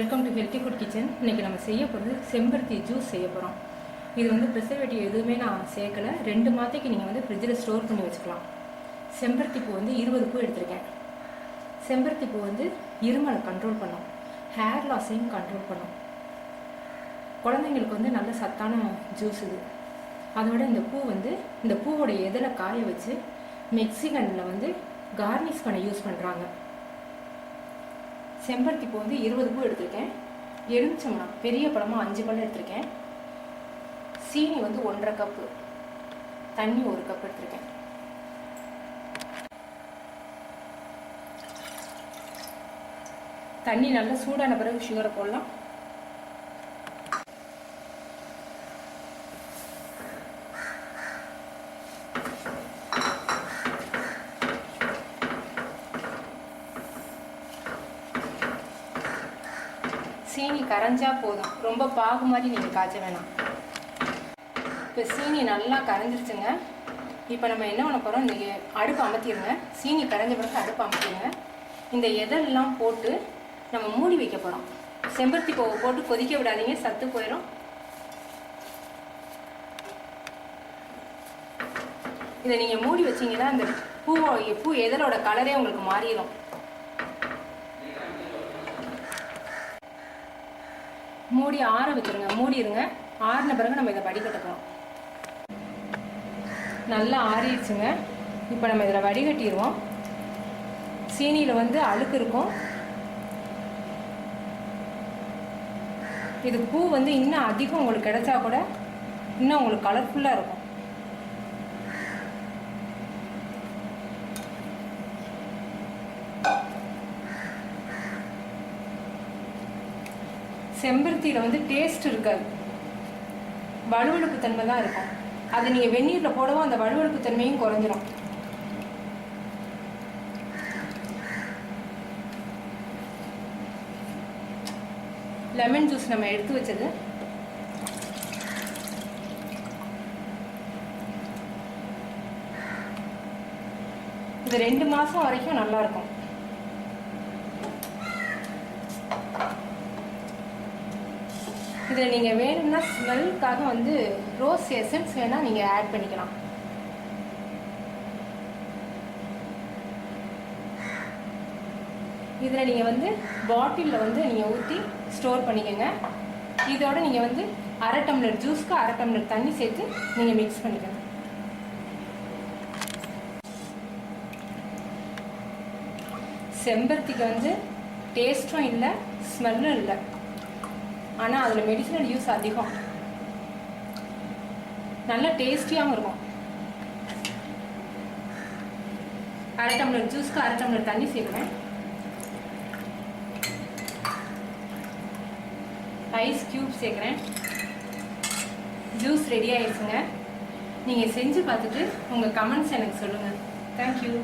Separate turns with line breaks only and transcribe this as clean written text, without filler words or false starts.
Welcome to healthy food kitchen. இன்றைக்கி நம்ம செய்ய போகிறது செம்பருத்தி ஜூஸ் செய்ய போகிறோம். இது வந்து ப்ரிசர்வேட்டிவ் எதுவுமே நான் சேர்க்கலை. 2 மாதத்துக்கு நீங்கள் வந்து ஃப்ரிட்ஜில் ஸ்டோர் பண்ணி வச்சுக்கலாம். செம்பருத்தி பூ வந்து 20 பூ எடுத்திருக்கேன். செம்பருத்தி பூ வந்து இருமலை கண்ட்ரோல் பண்ணும், ஹேர் லாஸையும் கண்ட்ரோல் பண்ணும். குழந்தைங்களுக்கு வந்து நல்ல சத்தான ஜூஸ் இது. அதோட இந்த பூவோட எதில காய வச்சு மெக்சிகனில் வந்து கார்னிஷ் பண்ண யூஸ் பண்ணுறாங்க. செம்பருத்தி பூ வந்து 20 பூ எடுத்திருக்கேன். எலுமிச்சம்பழம் பெரிய பழமாக 5 பழம் எடுத்திருக்கேன். சீனி வந்து 1.5 கப்பு, தண்ணி 1 கப் எடுத்திருக்கேன். தண்ணி நல்லா சூடான பிறகு சுகரை போடலாம். சீனி கரைஞ்சா போதும், ரொம்ப பாகு மாதிரி நீங்கள் காய்ச்ச வேணாம். இப்போ சீனி நல்லா கரைஞ்சிருச்சுங்க. இப்போ நம்ம என்ன பண்ண போகிறோம், இந்த அடுப்பு அமர்த்திடுங்க. சீனி கரைஞ்ச பிறகு அடுப்பு அமர்த்திடுங்க. இந்த எதெல்லாம் போட்டு நம்ம மூடி வைக்க போகிறோம். செம்பருத்தி பூவை போட்டு கொதிக்க விடாதீங்க, சத்து போயிடும். இதை நீங்கள் மூடி வச்சிங்கன்னா அந்த பூ எதலோட கலரே உங்களுக்கு மாறிடும். மூடி ஆற வச்சுருங்க, மூடிடுங்க. ஆறின பிறகு நம்ம இதை வடிகட்ட போகிறோம். நல்லா ஆறிடுச்சுங்க. இப்போ நம்ம இதில் வடிகட்டிடுவோம். சீனியில் வந்து அழுக்கு இருக்கும். இது பூ வந்து இன்னும் அதிகம் உங்களுக்கு கிடைச்சா கூட இன்னும் உங்களுக்கு கலர்ஃபுல்லாக இருக்கும். செம்பருத்தியில் வந்து டேஸ்ட் இருக்காது, வழுவழுப்பு தன்மை தான் இருக்கும். அது நீங்கள் வெந்நீரில் போடவும் அந்த வழுவழுப்பு தன்மையும் குறைஞ்சிரும். லெமன் ஜூஸ் நம்ம எடுத்து வச்சது. இது 2 மாதம் வரைக்கும் நல்லாயிருக்கும். இதில் நீங்கள் வேணும்னா ஸ்மெல்லுக்காக வந்து ரோஸ் எசன்ஸ் வேணால் நீங்கள் ஆட் பண்ணிக்கலாம். இதில் நீங்கள் வந்து பாட்டிலில் வந்து நீங்கள் ஊற்றி ஸ்டோர் பண்ணிக்கோங்க. இதோட நீங்கள் வந்து 1/2 டம்ளர் ஜூஸ்க்கு 1/2 டம்ளர் தண்ணி சேர்த்து நீங்கள் மிக்ஸ் பண்ணிக்கணும். செம்பருத்திக்கு வந்து டேஸ்ட்டும் இல்லை, ஸ்மெல்லும் இல்லை. ஆனால் அதில் மெடிசினல் யூஸ் அதிகம். நல்ல டேஸ்டியாகவும் இருக்கும். 1/2 டம்ளர் ஜூஸ்க்கு 1/2 டம்ளர் தண்ணி சேர்க்குறேன். ஐஸ் கியூப் சேர்க்குறேன். ஜூஸ் ரெடி ஆயிடுச்சுங்க. நீங்கள் செஞ்சு பார்த்துட்டு உங்கள் கமெண்ட்ஸ் எனக்கு சொல்லுங்கள். தேங்க்யூ.